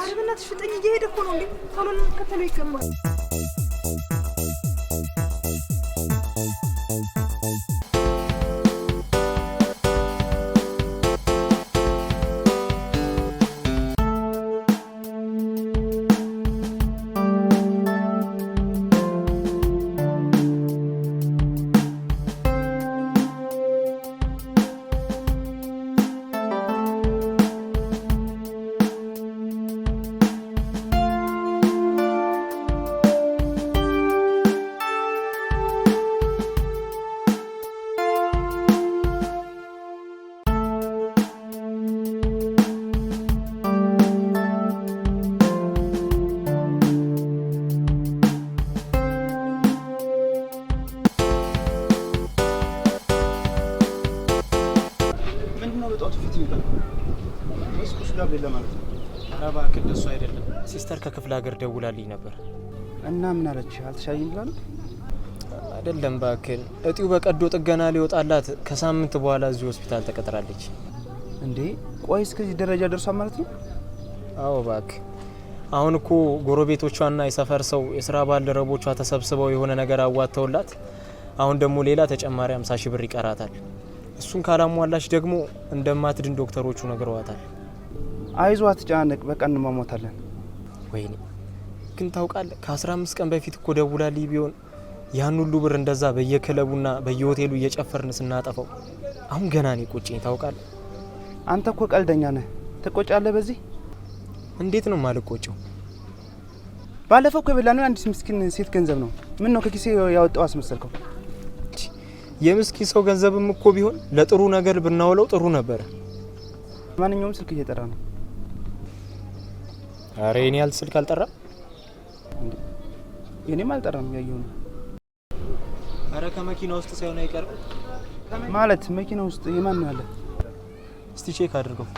አርብናት ሽጠኝ እየሄደ እኮ ነው እንዴ ቶሎ ከተለው ይከማል ከደሱ አይደለም ሲስተር ከክፍለ ሀገር ደውላልኝ ነበር እና ምን አለች አልተሻለኝ ብላ ነው አይደለም ባክን እጢው በቀዶ ጥገና ሊወጣላት ከሳምንት በኋላ እዚህ ሆስፒታል ተቀጥራለች እንዴ ቆይ እስከዚህ ደረጃ ደርሷል ማለት ነው አዎ ባክ አሁን እኮ ጎረቤቶቿና የሰፈር ሰው የሥራ ባልደረቦቿ ተሰብስበው የሆነ ነገር አዋተውላት አሁን ደግሞ ሌላ ተጨማሪ 50 ሺህ ብር ይቀራታል እሱን ካላሟላች ደግሞ እንደማትድን ዶክተሮቹ ነግረዋታል አይዞህ አትጨናነቅ በቃ እንማሞታለን ወይኔ ግን ታውቃለህ ከ15 ቀን በፊት እኮ ደውላልኝ ቢሆን ያን ሁሉ ብር እንደዛ በየክለቡና በየሆቴሉ እየጨፈርን ስናጠፋው አሁን ገና ነው ቁጭኝ ታውቃለህ አንተ እኮ ቀልደኛ ነህ ትቆጫለህ በዚህ እንዴት ነው ማልቆጨው ባለፈው እኮ የበላነው አንዲት ምስኪን ሴት ገንዘብ ነው ምን ነው ከኪሴ ያወጣው አስመሰልከው የምስኪን ሰው ገንዘብም እኮ ቢሆን ለጥሩ ነገር ብናውለው ጥሩ ነበር ማንኛውም ስልክ እየጠራ ነው አሬ እኔ ስልክ አልጠራ የኔም አልጠራም ያየው ነው አረ ከመኪና ውስጥ ሳይሆን አይቀርም ማለት መኪና ውስጥ የማን ነው ያለ እስቲ ቼክ አድርገው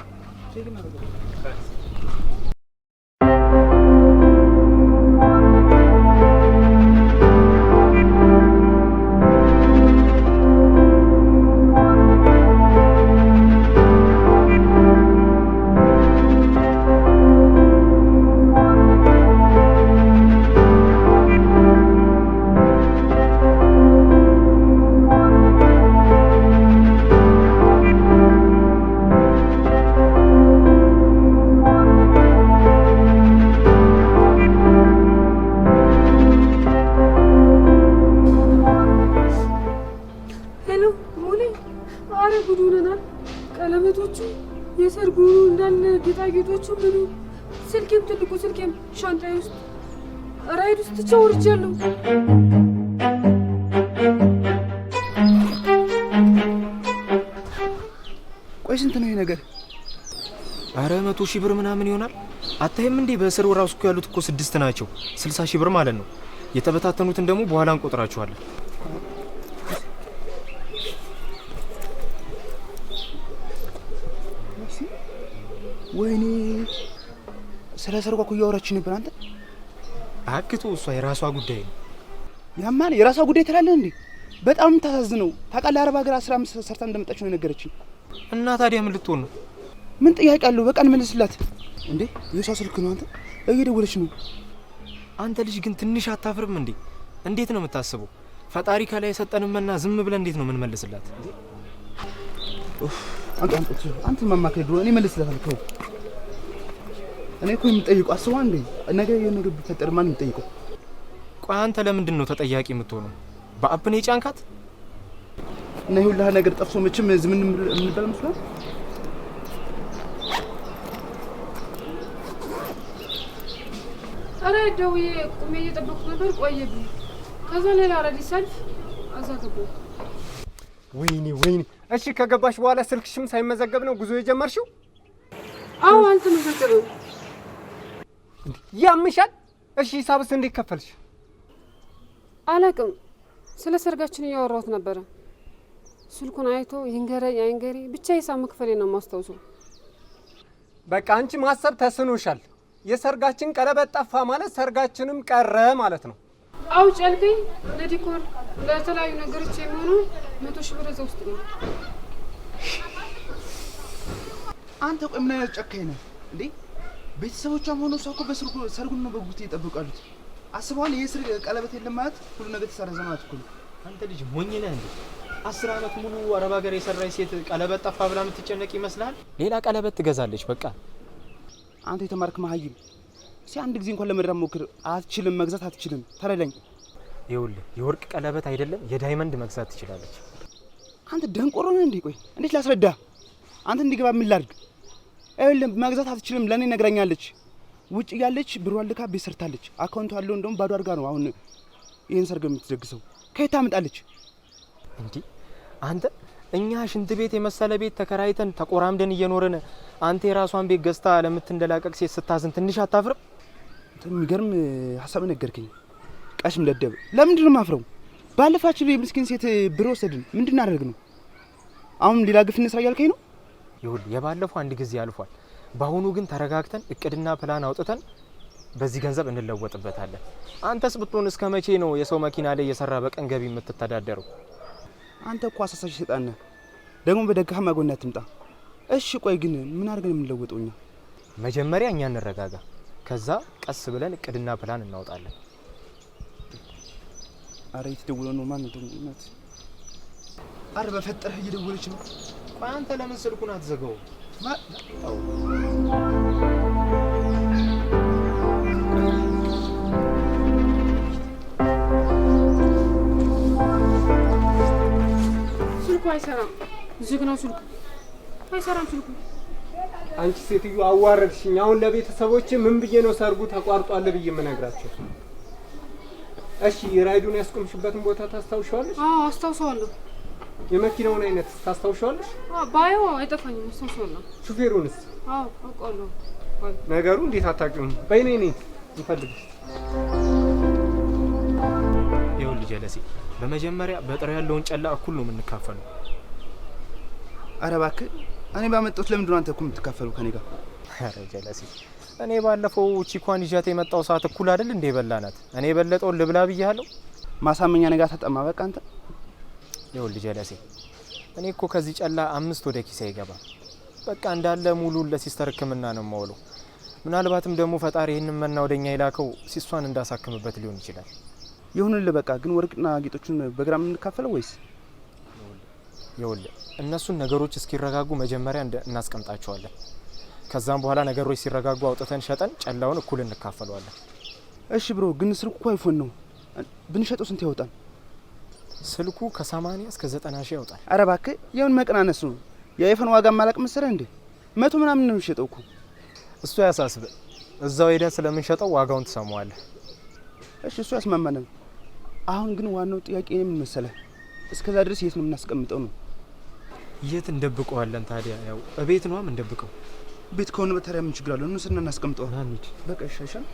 ጌጣጌጦቹ ምኑ ስልኬም ትልቁ ስልኬም ሻንጣዬ ውስጥ ራይድ ውስጥ ተወርጃለሁ ቆይ ስንት ነው ይሄ ነገር አረ 100 ሺህ ብር ምናምን ይሆናል አታይም እንዴ በስሩ ራሱ እኮ ያሉት እኮ 6 ናቸው 60 ሺህ ብር ማለት ነው የተበታተኑትን ደግሞ በኋላ እንቆጥራቸዋለን ወይኔ ስለ ሰርጓ እኮ እያወራች ነበር። አንተ አክቶ እሷ የራሷ ጉዳይ ነው። ያማን የራሷ ጉዳይ ትላለህ እንዴ? በጣም ታሳዝነው። ታውቃለህ አረብ ሀገር 15 ሰርታ እንደመጣች ነው የነገረችኝ። እና ታዲያ ምን ልትሆን ነው? ምን ጥያቄ አለው? በቃ እንመልስላት እንዴ። የሷ ስልክ ነው። አንተ እየደወለች ነው። አንተ ልጅ ግን ትንሽ አታፍርም እንዴ? እንዴት ነው የምታስበው? ፈጣሪ ከላይ የሰጠንምና ዝም ብለን እንዴት ነው ምን መልስላት? አንተ ማማከል ድሮ እኔ መልስላታለሁ። እኔ እኮ የምጠይቀው አስዋ እንዴ ነገ የሆነ ነገር ቢፈጠር ማን የምጠይቀው? ቆይ አንተ ለምንድን ነው ተጠያቂ የምትሆነው? በአፕኔ ጫንካት እና ይሁላ ነገር ጠፍሶ መቼም ዝም እንበል መስሏል። አረ ደውዬ ቁሜ እየጠበኩት ነበር፣ ቆየብኝ። ከዛ ሌላ አዲስ ሰልፍ አዛገበው። ወይኔ እሺ ከገባሽ በኋላ ስልክሽም ሳይመዘገብ ነው ጉዞ የጀመርሽው? አዎ አልተመዘገበም። ያምሻል። እሺ ሂሳብስ እንዴት ከፈልሽ? አላቅም። ስለ ሰርጋችን እያወራሁት ነበረ። ስልኩን አይቶ ይንገረኝ አይንገሪ ብቻ ሂሳብ መክፈሌ ነው የማስታውሰው። በቃ አንቺ ማሰብ ተስኖሻል። የሰርጋችን ቀለበት ጠፋ ማለት ሰርጋችንም ቀረ ማለት ነው። አውጭ ያልከኝ ለዲኮር ለተለያዩ ነገሮች የሚሆኑ 100 ሺህ ብር እዛ ውስጥ ነው። አንተ ቆይ ምን አይነት ጨካኝ ነህ እንዴ? ቤተሰቦቿም ሆኖ እሷ እኮ ሰርጉን ነው በጉት እየጠበቃሉት። አስበዋል። ይሄ ቀለበት የለም ማለት ሁሉ ነገር ተሰረዘ ማለት እኮ ነው። አንተ ልጅ ሞኝ ነህ እንዴ? 10 ዓመት ሙሉ አረብ ሀገር የሰራች ሴት ቀለበት ጠፋ ብላ የምትጨነቅ ይመስላል? ሌላ ቀለበት ትገዛለች በቃ። አንተ የተማርክ መሀይም አንድ ጊዜ እንኳን ለመድረም ሞክር። አትችልም፣ መግዛት አትችልም። ተረዳኝ። ይኸውልህ የወርቅ ቀለበት አይደለም የዳይመንድ መግዛት ትችላለች። አንተ ደንቆሮ ነህ እንዴ? ቆይ እንዴት ላስረዳ? አንተ እንዲገባ ምን ላድርግ? ይኸውልህ መግዛት አትችልም ለኔ ነግራኛለች። ውጭ ያለች ብሯን ልካ ቤት ሰርታለች። አካውንቱ ያለው እንደውም ባዶ አድርጋ ነው አሁን ይሄን ሰርግ የምትደግሰው። ከየት ታመጣለች እንዴ? አንተ እኛ ሽንት ቤት የመሰለ ቤት ተከራይተን ተቆራምደን እየኖርን አንተ የራሷን ቤት ገዝታ ለምትንደላቀቅ ሴት ስታዝን ትንሽ አታፍርም? የሚገርም ሀሳብ ነገርከኝ። ቃሽም ደደብ ለምንድን ነው ማፍረው? ባለፋችን የምስኪን ሴት ብር ወሰድን። ምንድን እናደርግ ነው አሁን? ሌላ ግፍ እንስራ እያልከኝ ነው? ይኸውልህ የባለፈው አንድ ጊዜ አልፏል። በአሁኑ ግን ተረጋግተን እቅድና ፕላን አውጥተን በዚህ ገንዘብ እንለወጥበታለን። አንተስ ብትሆን እስከ መቼ ነው የሰው መኪና ላይ እየሰራ በቀን ገቢ የምትተዳደረው? አንተ እኮ አሳሳሽ ሰይጣን ነህ። ደግሞ በደካማ ጎን አትምጣ። እሺ ቆይ ግን ምን አድርገን የምንለወጠው እኛ? መጀመሪያ እኛ እንረጋጋ። ከዛ ቀስ ብለን እቅድና ፕላን እናወጣለን። አረ እየተደወለ ነው። ማን ነው? አረ በፈጠረህ እየደወለች ነው። ቆይ አንተ ለምን ስልኩን አትዘጋው? ስልኩ አይሰራም። ዝግ ነው ስልኩ። አይሰራም ስልኩ። አንቺ ሴትዮ አዋረድሽኝ። አሁን ለቤተሰቦቼ ምን ብዬ ነው ሰርጉ ተቋርጧል ብዬ የምነግራቸው? እሺ ራይዱን ያስቆምሽበትን ቦታ ታስታውሻለሽ? አዎ አስታውሰዋለሁ። የመኪናውን አይነት ታስታውሻለሽ? ባዮ አይጠፋኝም። አስታውሰዋለሁ። ሹፌሩንስ? አዎ አውቀዋለሁ። ነገሩ እንዴት አታውቂውም? በይ ነይ እንፈልግሽ። ይኸውልህ ጀለሴ በመጀመሪያ በጥሬ ያለውን ጨላ እኩል ነው የምንካፈለው። አረ እባክህ እኔ ባመጣሁት ለምንድን ነው አንተ እኮ የምትካፈለው ከኔ ጋር? አረ ጀለሴ እኔ ባለፈው ቺኳን ይዣት የመጣው ሰዓት እኩል አይደል እንደ በላናት። እኔ የበለጠውን ልብላ ብያለሁ። ማሳመኛ ነገር ተጠማ። በቃ አንተ ይኸውልህ ጀለሴ እኔ እኮ ከዚህ ጨላ 5 ወደ ኪሴ አይገባም። በቃ እንዳለ ሙሉ ለሲስተር ሕክምና ነው የማውለው። ምናልባትም ደግሞ ፈጣሪ ይህንን መና ወደኛ ይላከው ሲሷን እንዳሳክምበት ሊሆን ይችላል። ይሁንልህ በቃ። ግን ወርቅና ጌጦቹን በግራም እንካፈለው ወይስ? ይኸውልህ እነሱን ነገሮች እስኪረጋጉ መጀመሪያ እናስቀምጣቸዋለን። ከዛም በኋላ ነገሮች ሲረጋጉ አውጥተን ሸጠን ጨላውን እኩል እንካፈለዋለን። እሺ ብሮ፣ ግን ስልኩ እኮ አይፎን ነው። ብንሸጠው ስንት ያወጣል? ስልኩ ከ80 እስከ 90 ሺህ ያወጣል። አረ እባክህ የውን መቀናነስ ነው። የአይፎን ዋጋ ማላቅ መሰለህ እንዴ? 100 ምናምን ነው የሚሸጠው እኮ። እሱ ያሳስብ። እዛው ሄደን ስለምንሸጠው ዋጋውን ትሰማዋለህ። እሺ እሱ ያስማማናል። አሁን ግን ዋናው ጥያቄ ምን መሰለህ? እስከዛ ድረስ የት ነው የምናስቀምጠው ነው? የት እንደብቀዋለን ታዲያ? ያው እቤት ነውም እንደብቀው። ቤት ከሆነ በታዲያ ምን ችግር አለው? እንውሰድና እናስቀምጠው። በቃ ይሻሻል።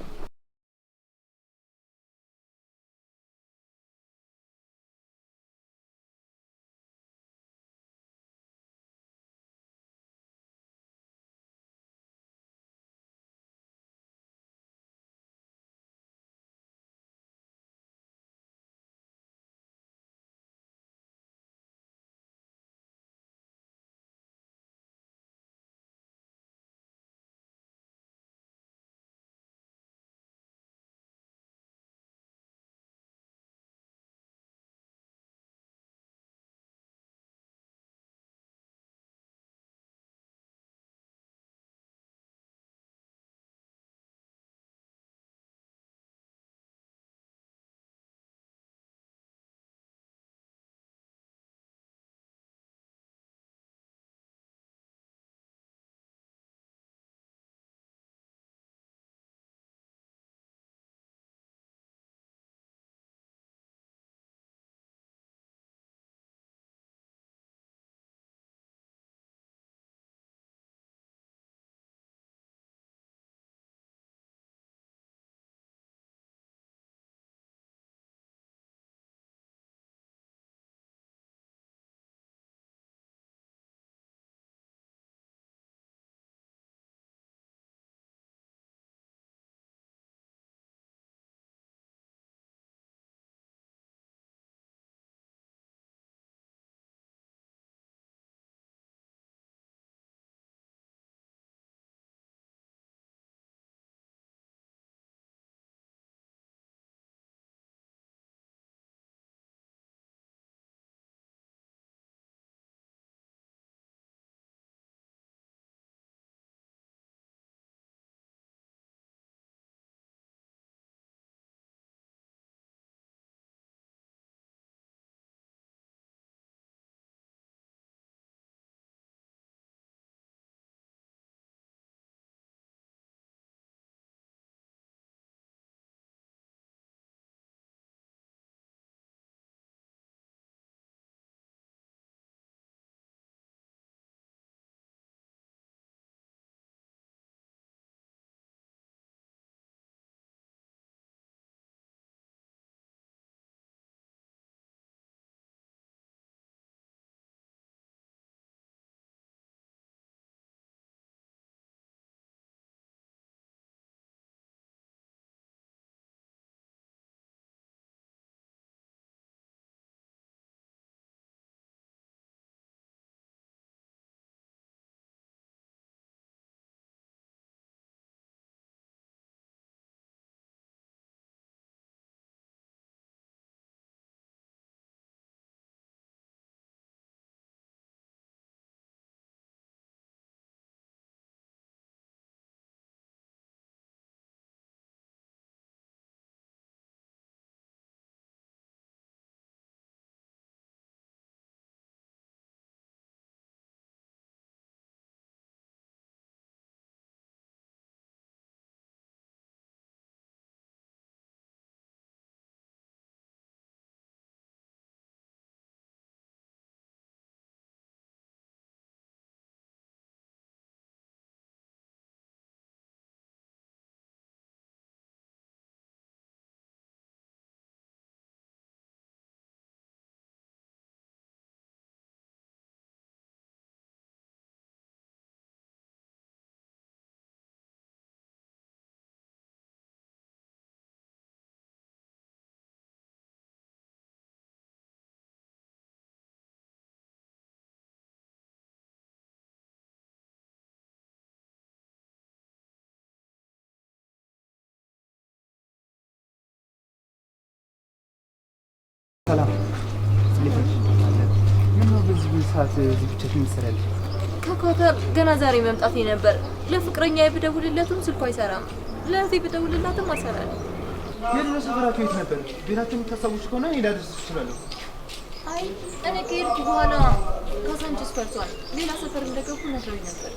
ሰላም እንዴት ነሽ? ምን ነው በዚህ ሰዓት እዚህ ብቻሽን ትሰሪያለሽ? ከኳተር ገና ዛሬ መምጣቴ ነበር። ለፍቅረኛ ብደውልለትም ስልኩ አይሰራም። ለዚህ ብደውልላትም አይሰራም። የድሮ ሰፈራችሁ የት ነበር? ቤታችሁን ታስታውሽ ከሆነ እኔ ላደርስ እችላለሁ። አይ እኔ ከሄድኩ በኋላ ካሳንቺስ ፈርሷል። ሌላ ሰፈር እንደገቡ ነግረውኝ ነበር።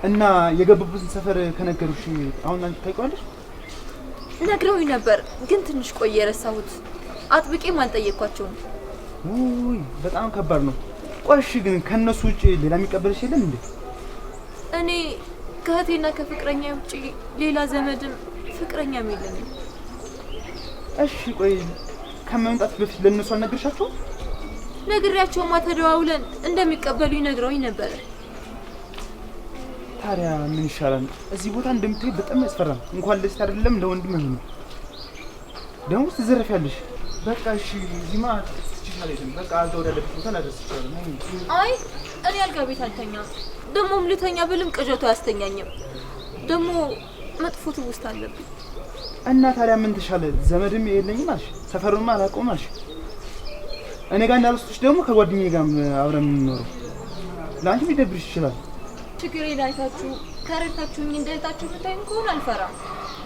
እና የገቡበትን ሰፈር ከነገሩሽ አሁን አንቺ ታውቂዋለሽ? ነግረውኝ ነበር ግን ትንሽ ቆየ ረሳሁት። አጥብቄም አልጠየቅኳቸውም። ውይ በጣም ከባድ ነው። ቆሽ ግን ከነሱ ውጪ ሌላ የሚቀበልሽ የለም እንዴ? እኔ ከእህቴና ከፍቅረኛ ውጪ ሌላ ዘመድም ፍቅረኛም የለኝም። እሺ ቆይ ከመምጣት በፊት ለነሱ አልነገርሻቸው? ነግሬያቸውማ ተደዋውለን እንደሚቀበሉኝ ነግረውኝ ነበር። ታዲያ ምን ይሻላል? እዚህ ቦታ እንደምትይ በጣም ያስፈራል። እንኳን ለስት አይደለም ለወንድም አይሆንም። ደግሞ ትዘረፊያለሽ። በቃ እሺ ዚማ ትችላለሽ። በቃ አልጋ ወዳለበት ቦታ ላደርስ ይችላል። አይ እኔ አልጋ ቤት አልተኛም። ደሞም ልተኛ ብልም ቅዠቱ አያስተኛኝም። ደግሞ መጥፎ ትውስታ አለብኝ። እና ታዲያ ምን ተሻለ? ዘመድም የለኝም አልሽ፣ ሰፈሩንም አላውቀውም አልሽ። እኔ ጋር እንዳልወስድሽ ደግሞ ከጓደኛዬ ጋር አብረን የምንኖረው ለአንቺ ሊደብርሽ ይችላል። ችግሬን አይታችሁ ተረድታችሁኝ እንደታችሁ ብታይም ከሆነ አልፈራም።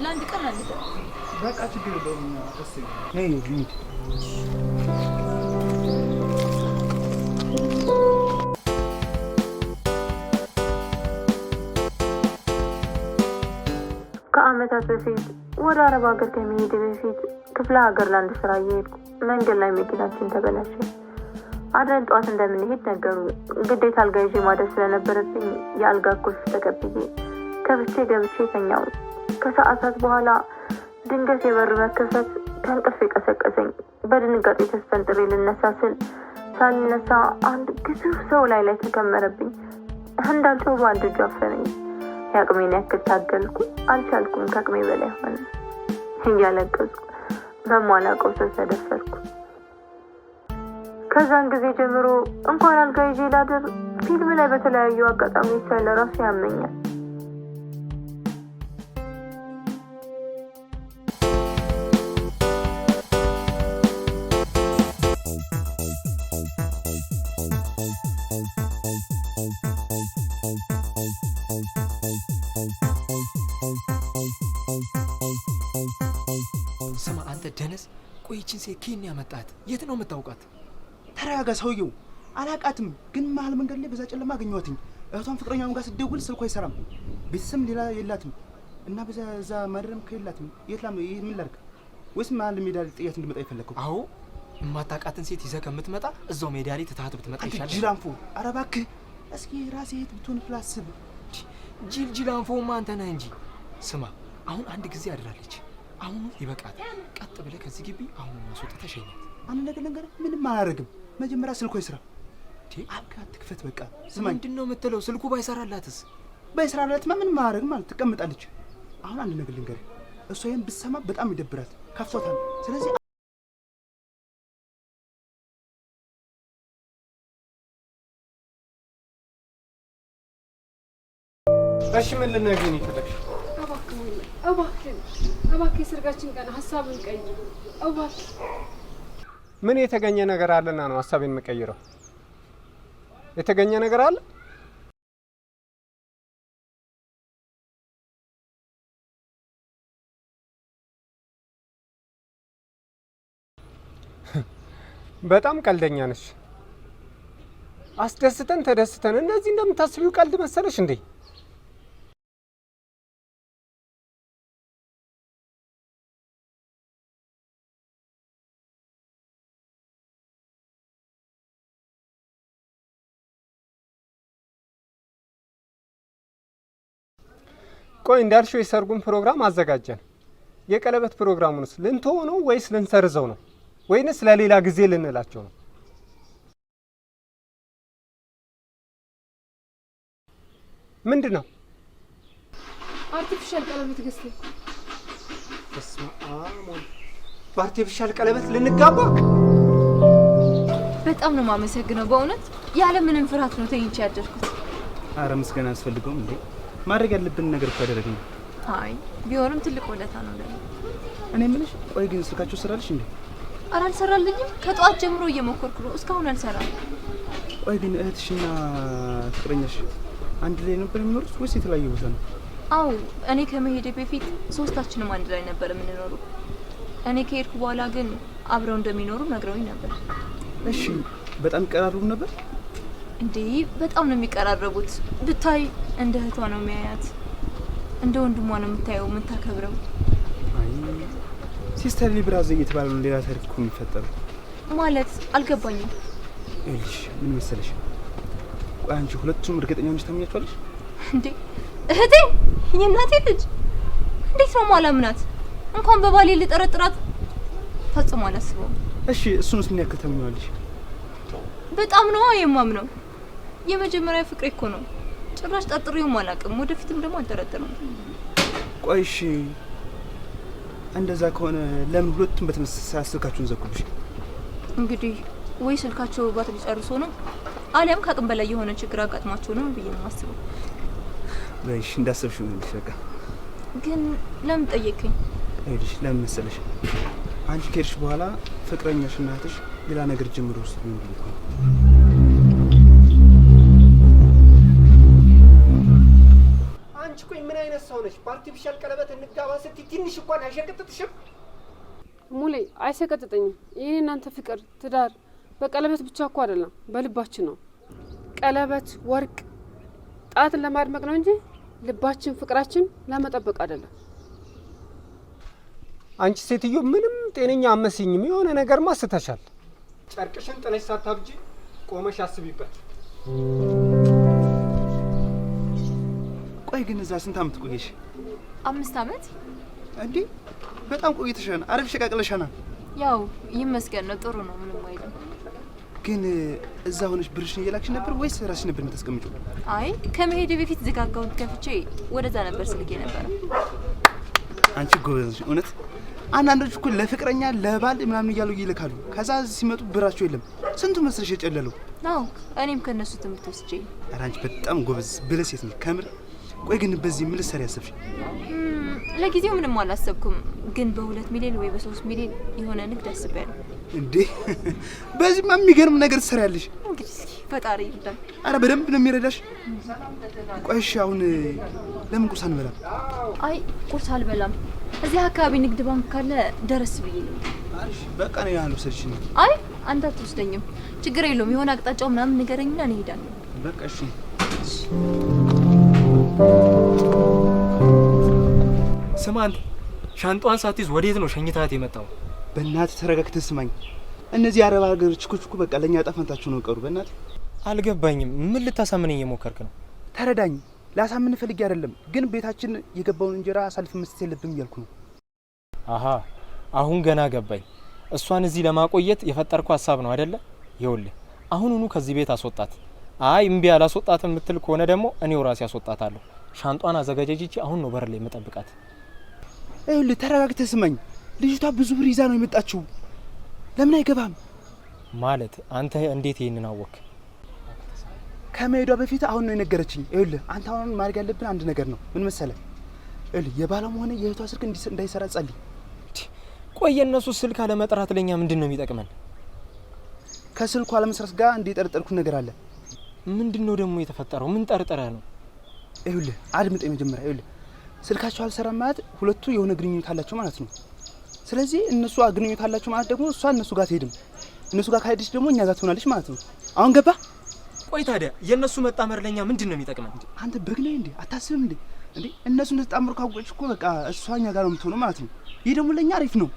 ለአንድ ቀን አንተ በቃ ችግር የለውም። ደስ ይላል። ነይ እንሂድ። ከአመታት በፊት ወደ አረብ ሀገር ከመሄድ በፊት ክፍለ ሀገር ለአንድ ስራ እየሄድኩ መንገድ ላይ መኪናችን ተበላሸ። አድረን ጠዋት እንደምንሄድ ነገሩ። ግዴታ አልጋ ይዤ ማደር ስለነበረብኝ የአልጋ ቁልፍ ተቀብዬ ከብቼ ገብቼ ተኛው። ከሰዓታት በኋላ ድንገት የበር መከፈት ከእንቅልፍ የቀሰቀሰኝ። በድንጋጤ ተስፈንጥሬ ልነሳ ስል ሳልነሳ አንድ ግዙፍ ሰው ላይ ተከመረብኝ። እንዳልተው በአንድ እጁ አፈነኝ። የአቅሜን ያክል ታገልኩ። አልቻልኩም። ከአቅሜ በላይ ሆነ። እያለቀስኩ በማላውቀው ሰው ተደፈርኩ። ከዛን ጊዜ ጀምሮ እንኳን አልጋ ይዤ ላድር ፊልም ላይ በተለያዩ አጋጣሚዎች ያለ ራሱ ያመኛል። ስማ አንተ ደነስ፣ ቆይችን ሴት ኬን ያመጣት የት ነው የምታውቃት? ተረጋጋ ሰውየው። አላቃትም ግን መሀል መንገድ ላይ በዛ ጨለማ አገኘኋትኝ። እህቷን ፍቅረኛውን ጋር ስትደውል ስልኳ አይሰራም። ቤተሰብ ሌላ የላትም እና በዛ ማድረም ከየላትም የትላም ምን ላድርግ? ወይስ መሀል ሜዳ ላይ ጥያት እንድመጣ ይፈለግኩ? አዎ የማታውቃትን ሴት ይዘህ ከምትመጣ እዛው ሜዳ ላይ ትታት ብትመጣ ይሻላል። ጅላንፎ ኧረ እባክህ እስኪ ራሴ የት ብትሆን ፍላስብ። ጅላንፎማ አንተ ነህ እንጂ። ስማ አሁን አንድ ጊዜ አድራለች። አሁኑ ይበቃታል። ቀጥ ብለህ ከዚህ ግቢ አሁን ማስወጣት ተሸኛት። አንድ ነገር ምንም አላደርግም። መጀመሪያ ስልኳ ይስራ። አልጋ ትክፈት በቃ። ስማኝ ምንድን ነው የምትለው? ስልኩ ባይሰራላትስ? ባይሰራላትማ ምንም ማድረግ ማለት ትቀምጣለች። አሁን አንድ ነገር ልንገርህ፣ እሷ ይሄን ብትሰማ በጣም ይደብራት፣ ከፍቷታል። ስለዚህ እሺ ምን ልነግርህ ነው የፈለግሽ? እባክህ የሰርጋችን ቀን ሀሳብን ቀይር እባክህ። ምን የተገኘ ነገር አለና ነው ሀሳቤን የምቀይረው? የተገኘ ነገር አለ? በጣም ቀልደኛ ነሽ። አስደስተን ተደስተን እንደዚህ እንደምታስቢው ቀልድ መሰለሽ እንዴ? ቆይ እንዳልሽው የሰርጉን ፕሮግራም አዘጋጀን። የቀለበት ፕሮግራሙንስ ልንተወው ነው ወይስ ልንሰርዘው ነው? ወይንስ ለሌላ ጊዜ ልንላቸው ነው? ምንድን ነው? አርቲፊሻል ቀለበት ገዝተን። በስመ አብ በአርቲፊሻል ቀለበት ልንጋባ? በጣም ነው የማመሰግነው በእውነት ያለ ምንም ፍርሃት ነው ተኝቼ ያደርኩት። አረ ምስጋና አስፈልገውም እንዴ? ማድረግ ያለብን ነገር እኮ ያደረግን። አይ ቢሆንም ትልቅ ውለታ ነው ለኔ። እኔ ምንሽ ቆይ ግን ስልካችሁ ስራልሽ እንዴ? ኧረ አልሰራልኝም። ከጠዋት ጀምሮ እየሞከርኩ ነው፣ እስካሁን አልሰራም። ቆይ ግን እህትሽና ፍቅረኛሽ አንድ ላይ ነበር የሚኖሩት ወይስ የተለያየ ቦታ ነው? አው እኔ ከመሄዴ በፊት ሶስታችንም አንድ ላይ ነበር የምንኖረው። እኔ ከሄድኩ በኋላ ግን አብረው እንደሚኖሩ ነግረውኝ ነበር። እሺ በጣም ይቀራረቡ ነበር እንዴ? በጣም ነው የሚቀራረቡት። ብታይ እንደ እህቷ ነው የሚያያት፣ እንደ ወንድሟ ነው የምታየው የምታከብረው። አይ ሲስተር ሊብራዝ እየተባለ ነው ሌላ ታሪክ እኮ የሚፈጠረው። ማለት አልገባኝም። እሺ ምን መሰለሽ፣ ቆይ አንቺ ሁለቱም እርግጠኛ ነሽ ታምኛቸዋለሽ እንዴ? እህቴ የእናቴ ልጅ እንዴት ነው ማላምናት? እንኳን በባሌ ልጠረጥራት ፈጽሞ አላስበውም። እሺ እሱንስ ምን ያክል ታምኛለሽ? በጣም ነው የማምነው። የመጀመሪያ ፍቅሬ እኮ ነው። ጭራሽ ጠርጥሬውም አላውቅም፣ ወደፊትም ደግሞ አልጠረጥርም። ቆይ እሺ እንደዛ ከሆነ ለምን ሁለቱም በተመሳሳይ ስልካችሁን ዘጉብሽ? እንግዲህ ወይ ስልካቸው ባትሪ ጨርሶ ነው አሊያም ከአቅም በላይ የሆነ ችግር አጋጥሟቸው ነው ብዬ ነው የማስበው። እሺ እንዳሰብሽው ነው ልሽካ። ግን ለምን ጠየቀኝ? አይልሽ ለምን መሰለሽ፣ አንቺ ከሄድሽ በኋላ ፍቅረኛሽና እህትሽ ሌላ ነገር ጀምሮ ውስጥ ነው የሚልከው። አንቺ ቆይ ምን አይነት ሰው ነሽ? በአርቲፊሻል ቀለበት እንጋባ ስትይ ትንሽ እንኳን አይሸቀጥጥሽም? ሙሌ አይሰቀጥጠኝም። ይሄ እናንተ ፍቅር ትዳር በቀለበት ብቻ እኮ አይደለም፣ በልባችን ነው። ቀለበት ወርቅ ጣትን ለማድመቅ ነው እንጂ ልባችን ፍቅራችን ለመጠበቅ አይደለም። አንቺ ሴትዮ ምንም ጤነኛ አመስኝም። የሆነ ነገር ማስተሻል። ጨርቅሽን ጥለሽ ሳታብጂ ቆመሽ አስቢበት። ቆይ ግን እዛ ስንት አመት ቆየሽ? 5 አመት እንዴ? በጣም ቆይተሻል። አረፍ ሸቃቅለሻና። ያው ይመስገን ነው፣ ጥሩ ነው፣ ምንም አይልም። ግን እዛ ሆነሽ ብርሽን እየላክሽ ነበር ወይስ ራስሽ ነበር የምታስቀምጪው? አይ ከመሄዴ በፊት ዝግ አካውንት ከፍቼ ወደዛ ነበር ስልኬ ነበር። አንቺ ጎበዝ ነሽ እውነት። አንዳንዶች እኮ ለፍቅረኛ ለባል ምናምን እያሉ ይልካሉ። ከዛ ሲመጡ ብራቸው የለም። ስንቱ መስለሽ የጨለለው? አዎ እኔም ከነሱ ትምህርት ወስጄ። ኧረ አንቺ በጣም ጎበዝ ብለህ ሴት ነሽ ከምር። ቆይ ግን በዚህ ምን ልትሰሪ ያሰብሽ? ለጊዜው ምንም አላሰብኩም፣ ግን በ2 ሚሊዮን ወይ በ3 ሚሊዮን የሆነ ንግድ አስቤያለሁ። እንዴ በዚህማ የሚገርም ነገር ትሰሪያለሽ። እንግዲህ ፈጣሪ ይርዳል። አረ በደንብ ነው የሚረዳሽ። ቆይ እሺ አሁን ለምን ቁርስ አንበላም? አይ ቁርስ አልበላም። እዚህ አካባቢ ንግድ ባንክ ካለ ደረስ ብዬ ነው። አሪፍ በቃ ነው ያለው ወሰድሽ ነው። አይ አንተ አትወስደኝም፣ ችግር የለውም። የሆነ አቅጣጫው ምናምን ንገረኝና እንሄዳለን። በቃ እሺ። ስማ አንተ ሻንጧን ሳትይዝ ወዴት ነው ሸኝታት የመጣው? በእናትህ ተረጋግተህ ስማኝ። እነዚህ አረብ ሀገር ችኮች እኮ በቃ ለኛ ጣፋንታችሁ ነው ቀሩ። በእናትህ አልገባኝም። ምን ልታሳምነኝ እየሞከርክ ነው? ተረዳኝ። ላሳምን ፈልጌ አይደለም፣ ግን ቤታችን የገባውን እንጀራ አሳልፍ መስጠት የለብም እያልኩ ነው። አሃ አሁን ገና ገባኝ። እሷን እዚህ ለማቆየት የፈጠርከው ሀሳብ ነው አይደለ? ይኸውልህ አሁኑኑ ከዚህ ቤት አስወጣት። አይ እምቢ አላስወጣት የምትል ከሆነ ደግሞ እኔው ራሴ አስወጣታለሁ። ሻንጧን አዘጋጃጅቼ አሁን ነው በር ላይ የምጠብቃት። ይኸውልህ ተረጋግተህ ስማኝ። ልጅቷ ብዙ ብር ይዛ ነው የመጣችው። ለምን አይገባም? ማለት አንተ እንዴት ይሄንን አወክ? ከመሄዷ በፊት አሁን ነው የነገረችኝ። ይኸውልህ አንተ አሁን ማድረግ ያለብን አንድ ነገር ነው። ምን መሰለህ? ይኸውልህ የባሏም ሆነ የእህቷ ስልክ እንዳይሰራ ጸልይ። ቆይ የእነሱ ስልክ አለመጥራት ለኛ ምንድን ነው የሚጠቅመን? ከስልኩ አለመስራት ጋር እንዲጠርጠርኩ ነገር አለ። ምንድን ነው ደግሞ የተፈጠረው? ምን ጠርጥረህ ነው? ይኸውልህ አድምጠኝ መጀመሪያ። ይኸውልህ ስልካቸው አልሰራም ማለት ሁለቱ የሆነ ግንኙነት አላቸው ማለት ነው። ስለዚህ እነሱ ግንኙነት አላቸው ማለት ደግሞ እሷ እነሱ ጋር ትሄድም፣ እነሱ ጋር ካሄደች ደግሞ እኛ ጋር ትሆናለች ማለት ነው። አሁን ገባ? ቆይ ታዲያ የእነሱ መጣመር ለኛ ምንድን ነው የሚጠቅመን? አንተ በግ ነህ እንዴ? አታስብም እንዴ? እንዴ እነሱ እንደተጣመሩ ካወቀች እኮ በቃ እሷ እኛ ጋር ነው የምትሆነው ማለት ነው። ይህ ደግሞ ለኛ አሪፍ ነው።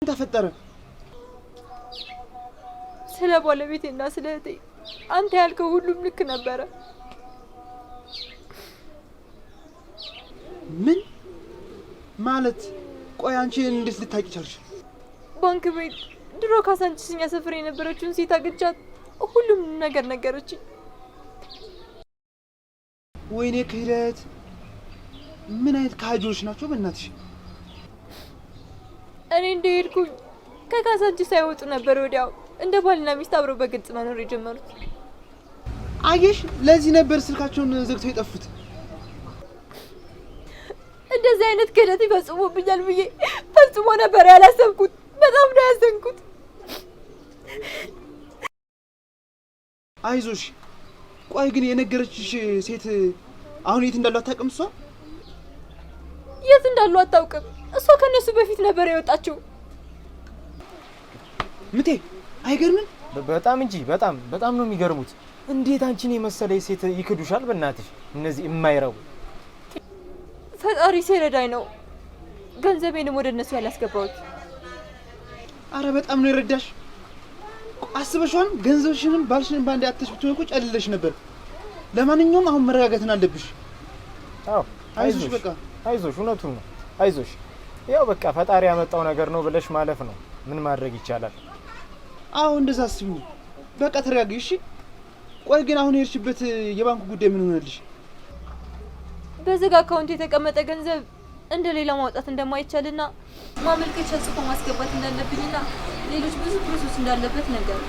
ተፈጠረ? ስለ ባለቤቴና ስለ እህቴ አንተ ያልከው ሁሉም ልክ ነበረ። ምን ማለት? ቆይ አንቺ እንዴት ልታቂ ቻልሽ? ባንክ ቤት ድሮ ካሳንቺስኛ ሰፈር የነበረችውን ሴት አግቻት ሁሉም ነገር ነገረችኝ። ወይኔ ክህደት! ምን አይነት ካጆች ናቸው በእናትሽ? እኔ እንደሄድኩኝ ከካሳንቺስ ሳይወጡ ነበር ወዲያው እንደ ባልና ሚስት አብረው በግልጽ መኖር የጀመሩት። አየሽ፣ ለዚህ ነበር ስልካቸውን ዘግተው የጠፉት። እንደዚህ አይነት ክህደት ይፈጽሙብኛል ብዬ ፈጽሞ ነበር ያላሰብኩት። በጣም ነው ያዘንኩት። አይዞሽ። ቆይ ግን የነገረችሽ ሴት አሁን የት እንዳሉ አታውቅም? እሷ የት እንዳሉ አታውቅም። እሷ ከነሱ በፊት ነበር የወጣችው። ምቴ አይገርምም? በጣም እንጂ በጣም ነው የሚገርሙት። እንዴት አንቺን የመሰለ ሴት ይክዱሻል? በእናትሽ እነዚህ የማይረቡ። ፈጣሪ ሲረዳኝ ነው ገንዘቤንም ወደ እነሱ ያላስገባሁት። አረ በጣም ነው የረዳሽ። አስበሽዋል? ገንዘብሽንም ባልሽንም ባንዴ አጥተሽ ብትሆን እኮ ጨልለሽ ነበር። ለማንኛውም አሁን መረጋጋትን አለብሽ። አዎ አይዞሽ፣ በቃ አይዞሽ፣ እውነቱን ነው። አይዞሽ። ያው በቃ ፈጣሪ ያመጣው ነገር ነው ብለሽ ማለፍ ነው። ምን ማድረግ ይቻላል? አዎ እንደዛ አስቢው። በቃ ተረጋጊ እሺ። ቆይ ግን አሁን የሄድሽበት የባንኩ ጉዳይ ምን ሆነልሽ? በዝግ አካውንት የተቀመጠ ገንዘብ እንደሌላ ማውጣት እንደማይቻልና ማመልከቻ ጽፎ ማስገባት እንዳለብኝና ሌሎች ብዙ ፕሮሰስ እንዳለበት ነገር።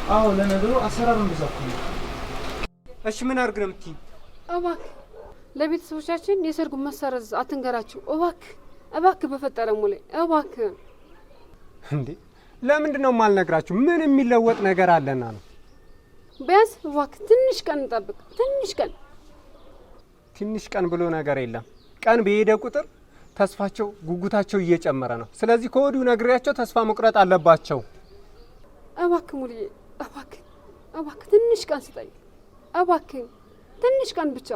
አዎ ለነገሩ አሰራሩን እንደዛኩ ነው። እሺ ምን አድርግ ነው የምትይኝ? እባክህ ለቤተሰቦቻችን የሰርጉን መሰረዝ አትንገራቸው። እባክህ በፈጠረ ሙሌ እባክህ። እንዴ ለምንድን ነው የማልነግራችሁ? ምን የሚለወጥ ነገር አለና ነው? ቢያንስ እባክህ ትንሽ ቀን እንጠብቅ። ትንሽ ቀን ብሎ ነገር የለም። ቀን በሄደ ቁጥር ተስፋቸው፣ ጉጉታቸው እየጨመረ ነው። ስለዚህ ከወዲሁ ነግሬያቸው ተስፋ መቁረጥ አለባቸው። እባክህ ሙሌ እባክህ ትንሽ ቀን ስጠኝ። እባክህ ትንሽ ቀን ብቻ።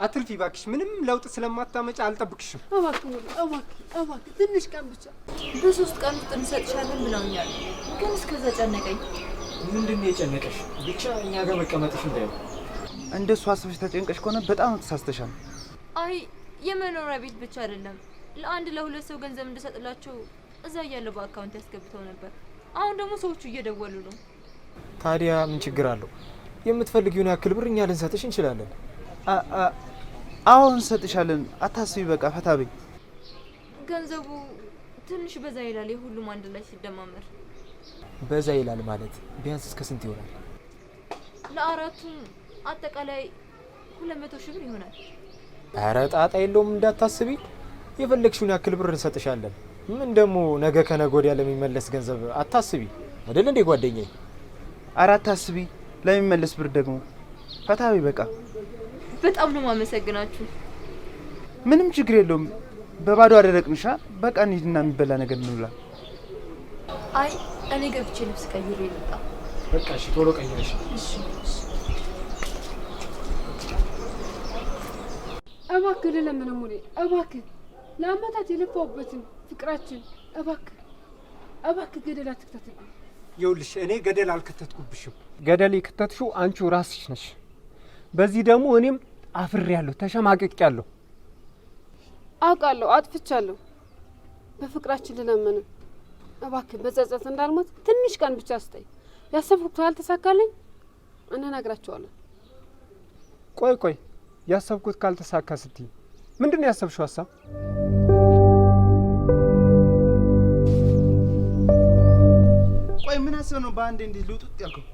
አትልፊ እባክሽ። ምንም ለውጥ ስለማታመጪ አልጠብቅሽም። እባክህ ሙሌ እባክህ ትንሽ ቀን ብቻ። በ3 ቀን ውስጥ እንሰጥሻለን ብለውኛል። ግን እስከዛ ጨነቀኝ። ምንድን ነው የጨነቀሽ? ብቻ እኛ ጋር መቀመጥሽ እንዳይሆን። እንደሱ አስበሽ ተጨንቀሽ ከሆነ በጣም ተሳስተሻል። አይ የመኖሪያ ቤት ብቻ አይደለም፣ ለ1 ለ2 ሰው ገንዘብ እንድሰጥላቸው እዛ እያለ በአካውንት ያስገብተው ነበር። አሁን ደግሞ ሰዎቹ እየደወሉ ነው። ታዲያ ምን ችግር አለው? የምትፈልጊውን ያክል ብር እኛ ልንሰጥሽ እንችላለን። አዎ እንሰጥሻለን። አታስቢ፣ በቃ ፈታ በይ። ገንዘቡ ትንሽ በዛ ይላል፣ የሁሉም አንድ ላይ ሲደማመር። በዛ ይላል ማለት ቢያንስ እስከ ስንት ይሆናል? ለአራቱም አጠቃላይ 200 ሺህ ብር ይሆናል። ኧረ ጣጣ የለውም እንዳታስቢ። የፈለግሽውን ያክል ብር እንሰጥሻለን። ምን ደግሞ ነገ ከነገ ወዲያ ለሚመለስ ገንዘብ አታስቢ አይደል እንዴ ጓደኛዬ? ኧረ አታስቢ፣ ለሚመለስ ብር ደግሞ ፈታ በይ በቃ። በጣም ነው የማመሰግናችሁ። ምንም ችግር የለውም። በባዶ አደረቅንሻ። በቃ እንሂድና የሚበላ ነገር እንብላ። አይ እኔ ገብቼ ልብስ ቀይሬ ልምጣ። በቃ እሺ፣ ቶሎ ቀይረሽ። እሺ እባክህ ልለምንህ ሙሌ እባክህ፣ ለአመታት የለፋሁበትን ፍቅራችን እባክህ ገደል አትክተትብኝ። ይኸውልሽ እኔ ገደል አልከተትኩብሽም። ገደል የከተትሽው አንቺው ራስሽ ነሽ። በዚህ ደግሞ እኔም አፍሬያለሁ፣ ተሸማቅቄያለሁ። አውቃለሁ፣ አጥፍቻለሁ። በፍቅራችን ልለምንህ እባክህ፣ በጸጸት እንዳልሞት ትንሽ ቀን ብቻ ስጠኝ። ያሰብኩት ካልተሳካልኝ እንነግራቸዋለን። ቆይ ያሰብኩት ካልተሳካ ስትይ ምንድን ነው ያሰብሽው ሀሳብ? ቆይ ምን አስበህ ነው በአንዴ እንዲህ ልውጥጥ ያልከው?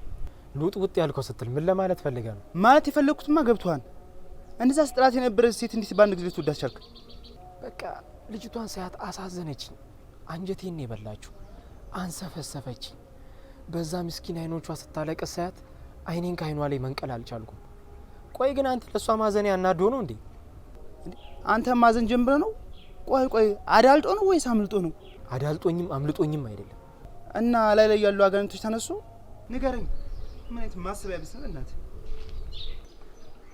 ልውጥውጥ ያልከው ስትል ምን ለማለት ፈልገህ ነው? ማለት የፈለግኩትማ ገብቶሃል። እንደዛ ስጥላት የነበረች ሴት እንዴት በአንድ ጊዜ ልትወዳት ቻልክ? በቃ ልጅቷን ሳያት አሳዘነችኝ። አንጀቴን ነው የበላችሁ። አንሰፈሰፈችኝ። በዛ ምስኪን አይኖቿ ስታለቅስ ሳያት አይኔን ከአይኗ ላይ መንቀል አልቻልኩም። ቆይ ግን አንተ ለሷ ማዘን ያናዶ ነው እንዴ? አንተ ማዘን ጀምረ ነው? ቆይ አዳልጦ ነው ወይስ አምልጦ ነው? አዳልጦኝም አምልጦኝም አይደለም። እና ላይ ያሉ አጋንንቶች ተነሱ? ንገረኝ። ምን አይነት ማሰቢያ ቢሰራ እናት?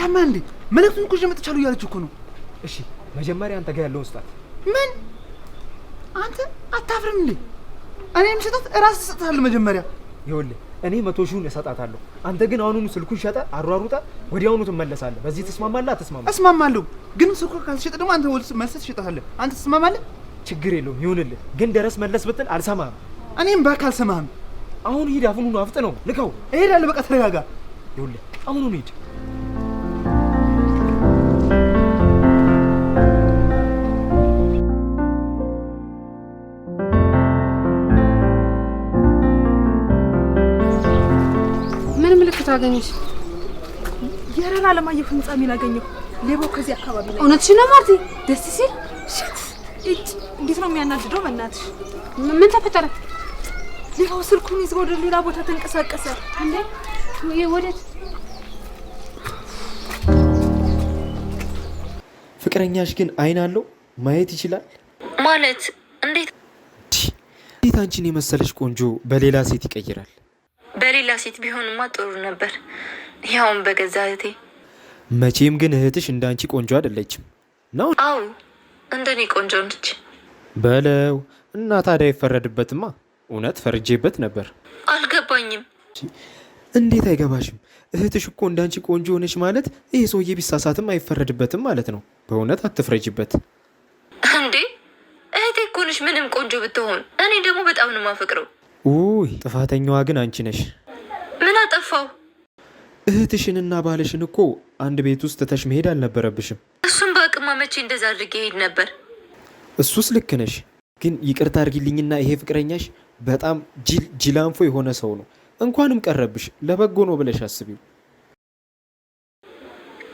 ያማ እንዴ መልእክቱን እኮ መጥቻለሁ እያለች እኮ ነው። እሺ መጀመሪያ አንተ ጋር ያለውን ስጣት። ምን አንተ አታፍርም እንዴ? እኔ የምሰጣት ራስ ትሰጣለህ መጀመሪያ። ይኸውልህ እኔ 100 ሺውን እሰጣታለሁ። አንተ ግን አሁኑኑ ስልኩን ሸጠ አሯሩጣ ወዲያውኑ ትመለሳለህ። በዚህ ተስማማለህ? አትስማማም? እስማማለሁ። ግን ስልኩ ካልተሸጠ ደግሞ አንተ መልሰህ ትሸጣለህ። አንተ ትስማማለህ? ችግር የለውም ይሁንልህ። ግን ደረስ መለስ ብትል አልሰማህም። እኔም በቃ አልሰማህም። አሁን ሂድ፣ አሁኑኑ አፍጥነው ልከው። እሄዳለሁ። በቃ ተረጋጋ። ይኸውልህ አሁኑኑ ሂድ። ምን ምልክት አገኘሽ? የረራ አለማየሁ ህንጻ ሚል አገኘሁ። ሌባው ከዚህ አካባቢ ላይ። እውነትሽን ነው ማርቲ? ደስ ሲል እጭ እንዴት ነው የሚያናድደው? በእናትሽ ምን ተፈጠረ? ሌባው ስልኩን ይዞ ወደ ሌላ ቦታ ተንቀሳቀሰ። እንዴ ወዴት? ፍቅረኛሽ ግን አይን አለው ማየት ይችላል ማለት እንዴት? እንዴት አንቺን የመሰለሽ ቆንጆ በሌላ ሴት ይቀይራል? በሌላ ሴት ቢሆንማ ጥሩ ነበር። ያውም በገዛ እህቴ። መቼም ግን እህትሽ እንዳንቺ ቆንጆ አይደለችም ነው? አዎ እንደኔ ቆንጆ ነች በለው። እና ታዲያ ይፈረድበትማ። እውነት ፈርጄበት ነበር። አልገባኝም። እንዴት አይገባሽም? እህትሽ እኮ እንዳንቺ ቆንጆ ሆነች ማለት ይሄ ሰውዬ ቢሳሳትም አይፈረድበትም ማለት ነው። በእውነት አትፍረጅበት እንዴ። እህቴ እኮ ነች ምንም ቆንጆ ብትሆን። እኔ ደግሞ በጣም ነው የማፈቅረው። ውይ ጥፋተኛዋ ግን አንቺ ነሽ። ምን አጠፋው? እህትሽንና ባልሽን እኮ አንድ ቤት ውስጥ ትተሽ መሄድ አልነበረብሽም። እሱም በአቅማ መቼ እንደዛ አድርጌ ሄድ ነበር። እሱስ ልክ ነሽ፣ ግን ይቅርታ አድርጊልኝና ይሄ ፍቅረኛሽ በጣም ጅላንፎ የሆነ ሰው ነው። እንኳንም ቀረብሽ፣ ለበጎ ነው ብለሽ አስቢው።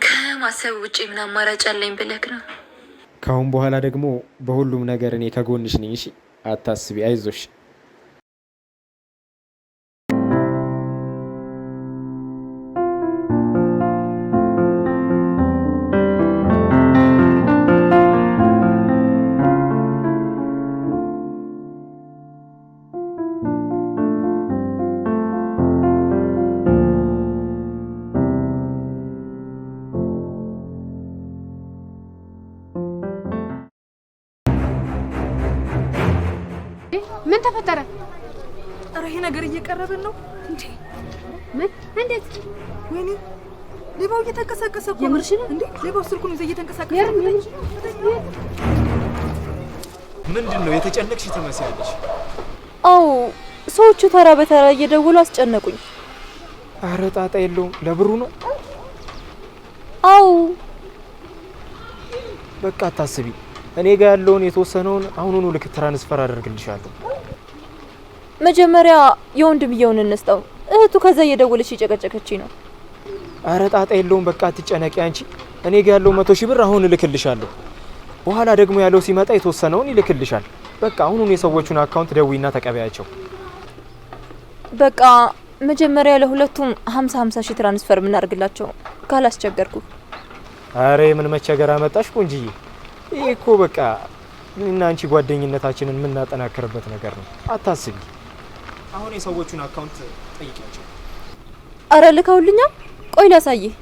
ከማሰብ ውጭ ምን አማራጭ አለኝ ብለክ ነው? ካሁን በኋላ ደግሞ በሁሉም ነገር እኔ ከጎንሽ ነኝ። እሺ አታስቢ፣ አይዞሽ። ምን ተፈጠረ? ኧረ ይሄ ነገር እየቀረበን ነው እንዴ? ምን? እንዴት? ወይኔ ሌባው እየተንቀሳቀሰ እኮ የምርሽ ነው እንዴ? ሌባው ስልኩን ይዞ እየተንቀሳቀሰ ነው። ምንድን ነው የተጨነቅሽ ትመስያለሽ? አዎ ሰዎቹ ተራ በተራ እየደወሉ አስጨነቁኝ። ኧረ ጣጣ የለውም፣ ለብሩ ነው። አዎ በቃ አታስቢ፣ እኔ ጋር ያለውን የተወሰነውን አሁኑኑ ልክ ትራንስፈር አደርግልሻለሁ። መጀመሪያ የወንድምየውን እንስጠው። እህቱ ከዛ እየደወለች እየጨቀጨቀችኝ ነው። ኧረ ጣጣ የለውም፣ በቃ አትጨነቂ አንቺ። እኔ ጋር ያለው 100 ሺህ ብር አሁን እልክልሻለሁ። በኋላ ደግሞ ያለው ሲመጣ የተወሰነውን ይልክልሻል። በቃ አሁኑን የሰዎቹን አካውንት ደዊና ተቀበያቸው። በቃ መጀመሪያ ለሁለቱም 50 ሺህ ትራንስፈር ምናርግላቸው ካላስቸገርኩ። አረ ምን መቸገር አመጣሽ ቆንጂዬ? ይሄ እኮ በቃ እኔና አንቺ ጓደኝነታችንን የምናጠናክርበት ነገር ነው። አታስቢ። አሁን የሰዎቹን አካውንት ጠይቂያቸው። አረ ልከውልኛል። ቆይ ላሳይህ።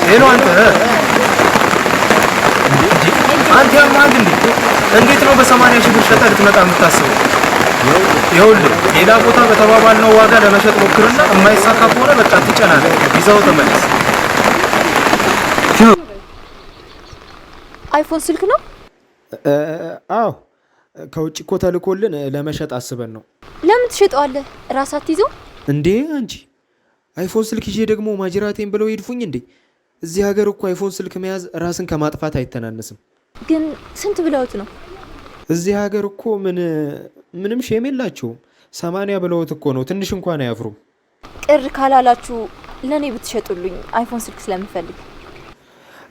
ሄሎ አንተ ያማል እንዴ? እንዴት ነው በ80 ሺህ ብር ሸጠህ ልትመጣ የምታስበው? ይኸውልህ ሌላ ቦታ በተባባልነው ዋጋ ለመሸጥ ሞክርና የማይሳካ ከሆነ በቃ ትጨናለህ። ይዘው ተመለስ። አይፎን ስልክ ነው? አዎ ከውጭ እኮ ተልኮልን ለመሸጥ አስበን ነው። ለምን ትሸጠዋለህ? ራስ አትይዘው እንዴ አንቺ? አይፎን ስልክ ይዤ ደግሞ ማጅራቴን ብለው ይድፉኝ እንዴ? እዚህ ሀገር እኮ አይፎን ስልክ መያዝ ራስን ከማጥፋት አይተናነስም። ግን ስንት ብለውት ነው? እዚህ ሀገር እኮ ምንም ሼም የላቸውም። 80 ብለውት እኮ ነው። ትንሽ እንኳን አያፍሩም። ቅር ካላላችሁ ለእኔ ብትሸጡልኝ አይፎን ስልክ ስለምፈልግ።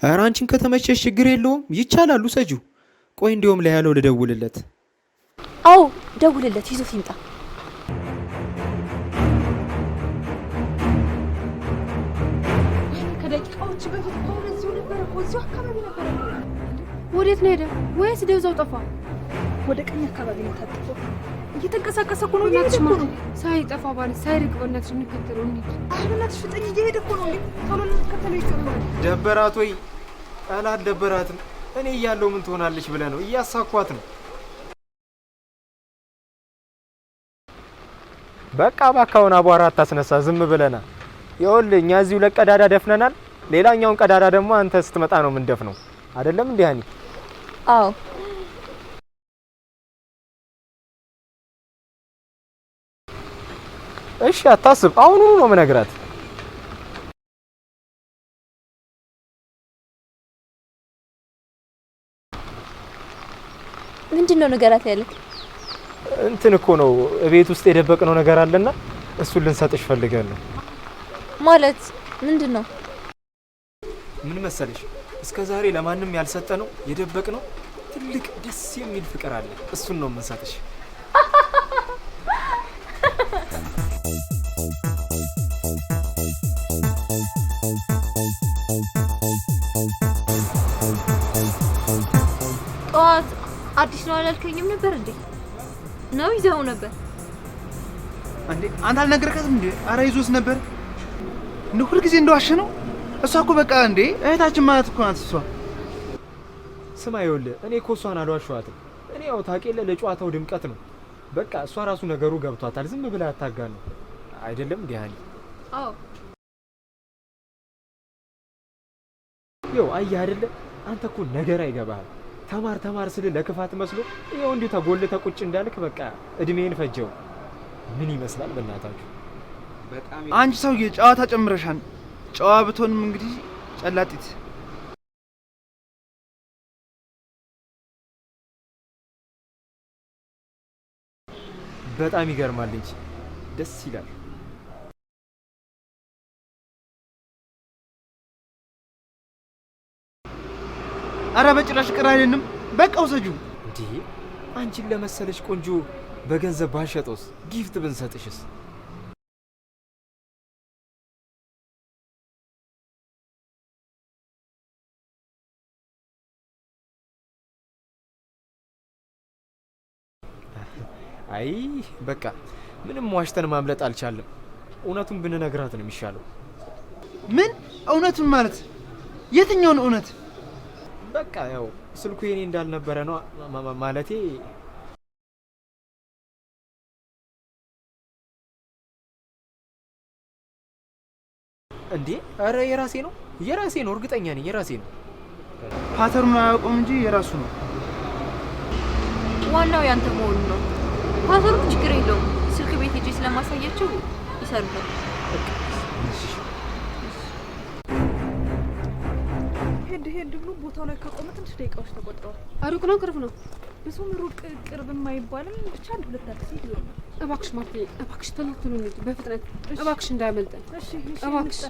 ኧረ አንቺን ከተመቸሽ ችግር የለውም ይቻላል፣ ውሰጂው። ቆይ እንዲያውም ላይ ያለው ልደውልለት። አዎ ደውልለት፣ ይዞት ይምጣ። ከደቂቃዎች በፊት ከሆነ እዚሁ ነበረ እኮ እዚሁ አካባቢ ነበረ። ወዴት ነው ሄደ? ወይስ ደውዛው ጠፋ? ወደ ቀኝ አካባቢ ነው ታጥፎ እየተንቀሳቀሰ እኮ ነው። እየሄደ እኮ ነው። ሳይጠፋ ባለ ሳይርቅ በእናትሽ እንከተለው እንሂድ። አይ በእናትሽ ፍጠኝ፣ እየሄደ እኮ ነው። ቶሎ ልንከተለው ይችላል። ደበራት ወይ? አላደበራትም። እኔ እያለሁ ምን ትሆናለች ብለህ ነው? እያሳኳት ነው። በቃ ባካውን አቧራ አታስነሳ፣ ዝም ብለና። ይኸውልህ እኛ እዚሁ ለቀዳዳ ደፍነናል። ሌላኛውን ቀዳዳ ደግሞ አንተ ስትመጣ ነው ምን ደፍነው አይደለም እንዴ ሃኒ? አዎ እሺ አታስብ፣ አሁኑኑ ነው የምነግራት። ምንድነው ንገራት ያለክ? እንትን እኮ ነው ቤት ውስጥ የደበቅነው ነገር አለና እሱን ልንሰጥሽ ፈልጋለሁ። ማለት ምንድነው? ምን መሰለሽ እስከ ዛሬ ለማንም ያልሰጠነው የደበቅነው ትልቅ ደስ የሚል ፍቅር አለ። እሱን ነው የምንሰጥሽ። ጠዋት አዲስ ነው አላልከኝም ነበር እንዴ? ነው ይዘው ነበር እንዴ? አንተ አልነገርከትም እንዴ? አረ ይዞስ ነበር እንዴ? ሁሉ ጊዜ እንደዋሸ ነው። እሷ እኮ በቃ እንዴ እህታችን ማለት እኮ ናት እሷ። ስማ ይኸውልህ እኔ እኮ እሷን አልዋሸኋትም። እኔ ያው ታውቂያለህ ለጨዋታው ድምቀት ነው። በቃ እሷ ራሱ ነገሩ ገብቷታል። ዝም ብለህ አታጋነው አይደለም እንዴ ሃኒ? አዎ ይኸው አየህ አይደለ አንተ እኮ ነገር አይገባህም። ተማር ስል ለክፋት መስሎ ይኸው እንዲሁ ተጎልተህ ቁጭ እንዳልክ በቃ እድሜን ፈጀው። ምን ይመስላል በእናታችሁ? አንቺ ሰውዬ ጨዋታ ጨምረሻል። ጨዋ ብትሆንም እንግዲህ ጨላጢት። በጣም ይገርማል እንጂ ደስ ይላል። አረ በጭራሽ ቅር አይደለም። በቃ ውሰጂው። እንዴ አንቺን ለመሰለሽ ቆንጆ በገንዘብ ባሸጦስ? ጊፍት ብንሰጥሽስ? አይ በቃ ምንም ዋሽተን ማምለጥ አልቻለም። እውነቱን ብንነግራት ነው የሚሻለው። ምን እውነቱን ማለት? የትኛውን እውነት? በቃ ያው ስልኩ የኔ እንዳልነበረ ነው ማለቴ። እንዴ አረ የራሴ ነው እርግጠኛ ነኝ የራሴ ነው። ፓተርኑን አያውቀውም እንጂ የራሱ ነው። ዋናው ያንተ መሆኑ ነው። ፓተሩ ችግር የለውም። ስልክ ቤት ሄጄ ስለማሳያቸው ይሰሩታል። ሄድ ብሎ ቦታው ላይ ከቆመ ትንሽ ደቂቃዎች ተቆጥረዋል። ሩቅ ነው ቅርብ ነው? ብዙም ሩቅ ቅርብም አይባልም። ብቻ አንድ ሁለት ታክሲ ይሆናል። እባክሽ ማርቴ፣ እባክሽ ቶሎ እንሂድ በፍጥነት እባክሽ፣ እንዳያመልጠን እሺ እባክሽ።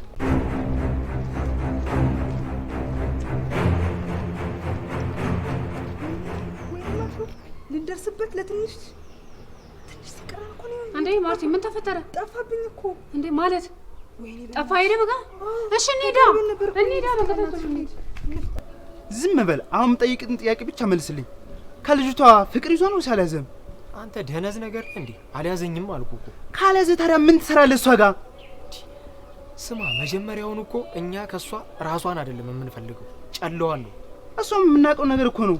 ልንደርስበት ለትንሽ ሲቀር እኮ ነው። እንዴ ማርቴ ምን ተፈጠረ? ጠፋብኝ እኮ። እንዴ ማለት ጠፋ? ሄደ በቃ። እሺ እንሂዳ በከታተሉ እንሂድ። ዝም በል። አሁን የምጠይቅህን ጥያቄ ብቻ መልስልኝ። ከልጅቷ ፍቅር ይዞ ነው ሳልያዘም? አንተ ደነዝ ነገር እንዴ? አልያዘኝም አልኩ እኮ። ካልያዘ ታዲያ ምን ትሰራለህ እሷ ጋር? ስማ መጀመሪያውን እኮ እኛ ከሷ ራሷን አይደለም የምንፈልገው፣ ጨለዋን ነው። እሷም የምናውቀው ነገር እኮ ነው።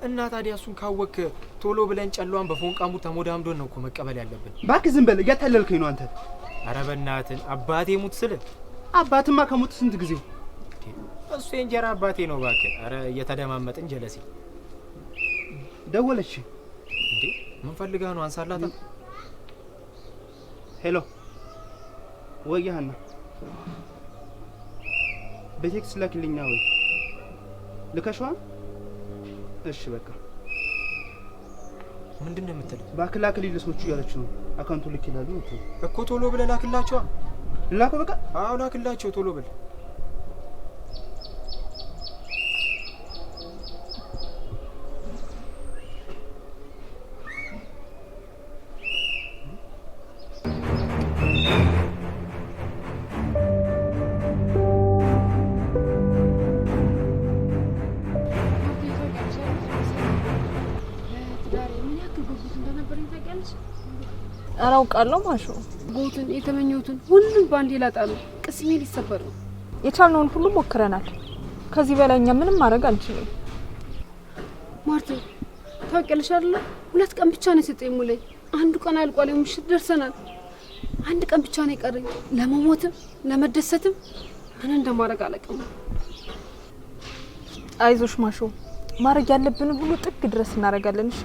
እና ታዲያ እሱን ካወክ ቶሎ ብለን ጨለዋን በፎንቃሙ ተሞዳምዶን ነው እኮ መቀበል ያለብን። እባክህ ዝም በል። እያታለልከኝ ነው አንተ። ኧረ በእናትህ አባቴ ሙት ስል። አባትማ ከሞት ስንት ጊዜ። እሱ የእንጀራ አባቴ ነው እባክህ። ኧረ እየተደማመጥን ጀለሲ። ደወለች እንዴ? ምን ፈልጋ ነው? አንሳላታ። ሄሎ ወይ ሀና፣ በቴክስት ላኪልኛ ወይ ልከሽዋል? እሺ በቃ ምንድን ነው የምትለው? ባክላክል ለሰዎቹ ያለች ነው አካውንቱ ልክ ይላሉ እኮ ቶሎ ብለህ ላክላቸው። ላከው በቃ አዎ ላክላቸው ቶሎ ብለህ። አውቃለሁ ማሹ ጎትን የተመኘሁትን ሁሉም ባንዴ ላጣ ነው። ቅስሜ ሊሰበር ነው። የቻልነውን ሁሉ ሞክረናል። ከዚህ በላይ እኛ ምንም ማድረግ አንችልም። ማርቲ ታውቂያለሽ አይደል? 2 ቀን ብቻ ነው የሰጠኝ ሙሌ። አንዱ ቀን አልቋል። ምሽት ደርሰናል። አንድ ቀን ብቻ ነው የቀረኝ። ለመሞትም ለመደሰትም ምን እንደማደርግ አላውቅም። አይዞሽ ማሹ፣ ማድረግ ያለብን ሁሉ ጥግ ድረስ እናደርጋለን። እሺ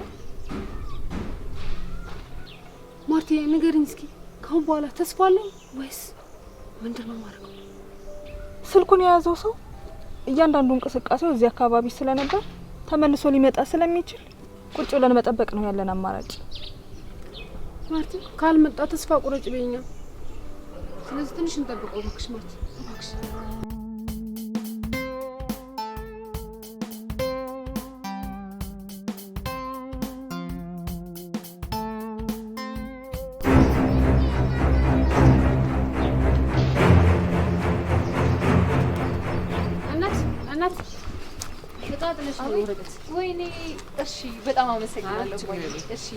ማርቲ ንገሪኝ እስኪ፣ ካሁን በኋላ ተስፋ አለኝ ወይስ ምንድነው ማድረግ? ስልኩን የያዘው ሰው እያንዳንዱ እንቅስቃሴው እዚህ አካባቢ ስለነበር ተመልሶ ሊመጣ ስለሚችል ቁጭ ብለን መጠበቅ ነው ያለን አማራጭ። ማርቲ ካልመጣ ተስፋ ቁረጭ በይኛ። ስለዚህ ትንሽ እንጠብቀው እባክሽ ማርቲ እባክሽ። ወይኔ እሺ፣ በጣም አመሰግናለሁ። እሺ